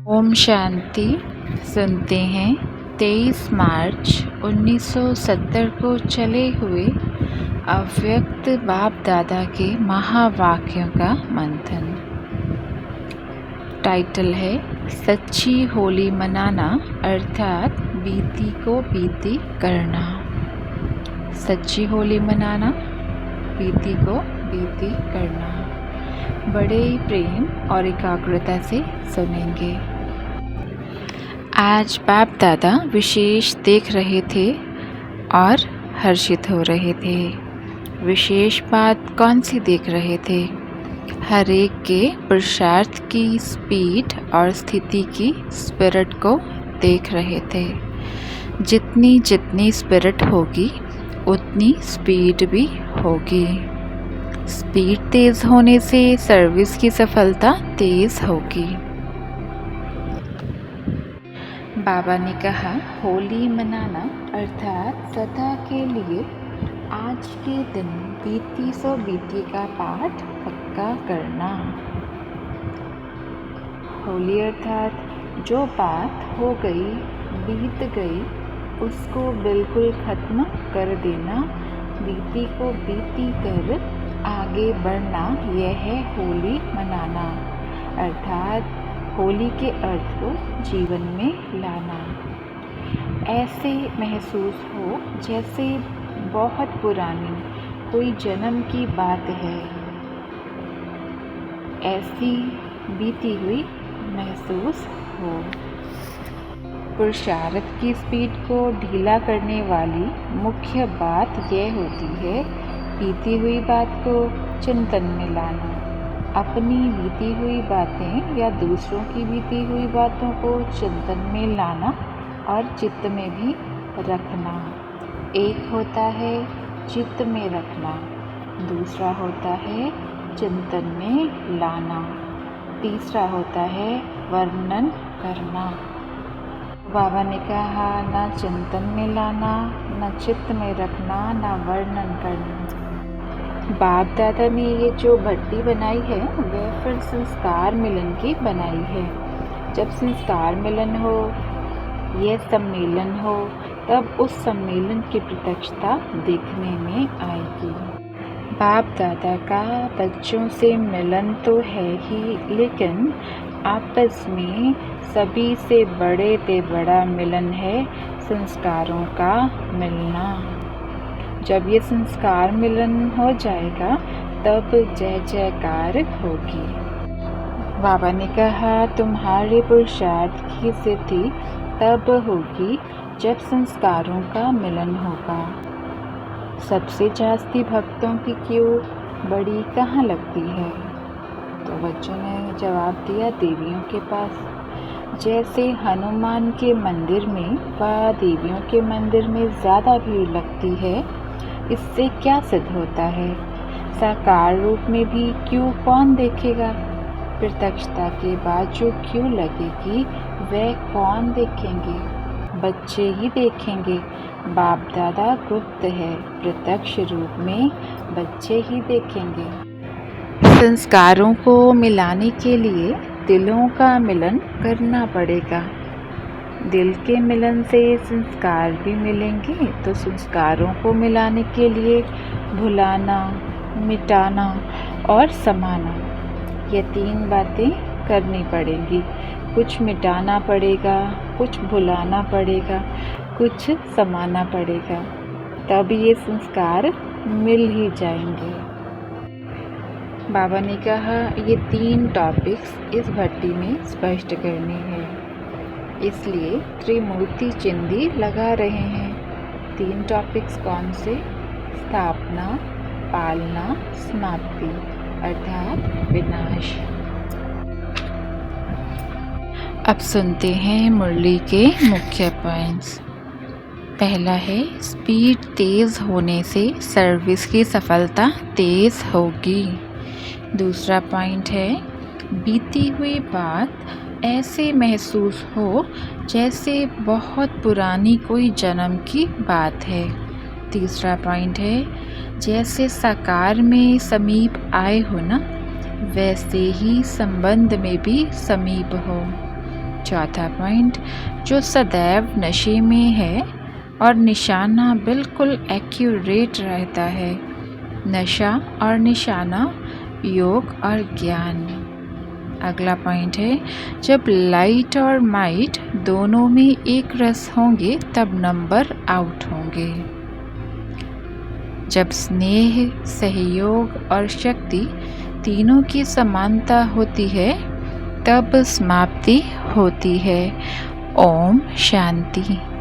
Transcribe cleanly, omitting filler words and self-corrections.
ओम शांति। सुनते हैं 23 मार्च 1970 को चले हुए अव्यक्त बाप दादा के महावाक्यों का मंथन। टाइटल है सच्ची होली मनाना अर्थात बीती को बीती करना। सच्ची होली मनाना, बीती को बीती करना। बड़े ही प्रेम और एकाग्रता से सुनेंगे। आज बाप दादा विशेष देख रहे थे और हर्षित हो रहे थे। विशेष बात कौन सी देख रहे थे? हर एक के पुरुषार्थ की स्पीड और स्थिति की स्पिरिट को देख रहे थे। जितनी जितनी स्पिरिट होगी उतनी स्पीड भी होगी। स्पीड तेज़ होने से सर्विस की सफलता तेज़ होगी। बाबा ने कहा होली मनाना अर्थात सदा के लिए आज के दिन बीती सो बीती का पाठ पक्का करना। होली अर्थात जो बात हो गई बीत गई उसको बिल्कुल ख़त्म कर देना, बीती को बीती कर आगे बढ़ना, यह है होली मनाना अर्थात होली के अर्थ को जीवन में लाना। ऐसे महसूस हो जैसे बहुत पुरानी कोई जन्म की बात है, ऐसी बीती हुई महसूस हो। पुरुषार्थ की स्पीड को ढीला करने वाली मुख्य बात यह होती है बीती हुई बात को चिंतन में लाना। अपनी बीती हुई बातें या दूसरों की बीती हुई बातों को चिंतन में लाना और चित्त में भी रखना। एक होता है चित्त में रखना, दूसरा होता है चिंतन में लाना, तीसरा होता है वर्णन करना। बाबा ने कहा ना चिंतन में लाना, ना चित्त में रखना, ना वर्णन करना। बाप दादा ने ये जो भट्टी बनाई है वह फिर संस्कार मिलन की बनाई है। जब संस्कार मिलन हो, यह सम्मेलन हो, तब उस सम्मेलन की प्रत्यक्षता देखने में आएगी। बाप दादा का बच्चों से मिलन तो है ही, लेकिन आपस में सभी से बड़े से बड़ा मिलन है संस्कारों का मिलना। जब ये संस्कार मिलन हो जाएगा तब जय जयकार होगी। बाबा ने कहा तुम्हारे पुरुषार्थ की सिद्धि तब होगी जब संस्कारों का मिलन होगा। सबसे जास्ती भक्तों की क्यू बड़ी कहाँ लगती है? तो बच्चों ने जवाब दिया देवियों के पास। जैसे हनुमान के मंदिर में व देवियों के मंदिर में ज़्यादा भीड़ लगती है, इससे क्या सिद्ध होता है? साकार रूप में भी क्यों कौन देखेगा? प्रत्यक्षता के बाद जो क्यों लगेगी वह कौन देखेंगे? बच्चे ही देखेंगे। बाप दादा गुप्त है, प्रत्यक्ष रूप में बच्चे ही देखेंगे। संस्कारों को मिलाने के लिए दिलों का मिलन करना पड़ेगा। दिल के मिलन से संस्कार भी मिलेंगे, तो संस्कारों को मिलाने के लिए भुलाना, मिटाना और समाना, ये तीन बातें करनी पड़ेंगी। कुछ मिटाना पड़ेगा, कुछ भुलाना पड़ेगा, कुछ समाना पड़ेगा, तब ये संस्कार मिल ही जाएंगे। बाबा ने कहा ये 3 टॉपिक्स इस भट्टी में स्पष्ट करने हैं, इसलिए त्रिमूर्ति चिंदी लगा रहे हैं। 3 टॉपिक्स कौन से? स्थापना, पालना, समाप्ति अर्थात विनाश। अब सुनते हैं मुरली के मुख्य पॉइंट्स। पहला है स्पीड तेज़ होने से सर्विस की सफलता तेज़ होगी। दूसरा पॉइंट है बीती हुई बात ऐसे महसूस हो जैसे बहुत पुरानी कोई जन्म की बात है। तीसरा पॉइंट है जैसे साकार में समीप आए हो ना, वैसे ही संबंध में भी समीप हो। चौथा पॉइंट, जो सदैव नशे में है और निशाना बिल्कुल एक्यूरेट रहता है। नशा और निशाना, योग और ज्ञान। अगला पॉइंट है, जब लाइट और माइट दोनों में एक रस होंगे तब नंबर आउट होंगे। जब स्नेह, सहयोग और शक्ति तीनों की समानता होती है तब समाप्ति होती है। ओम शांति।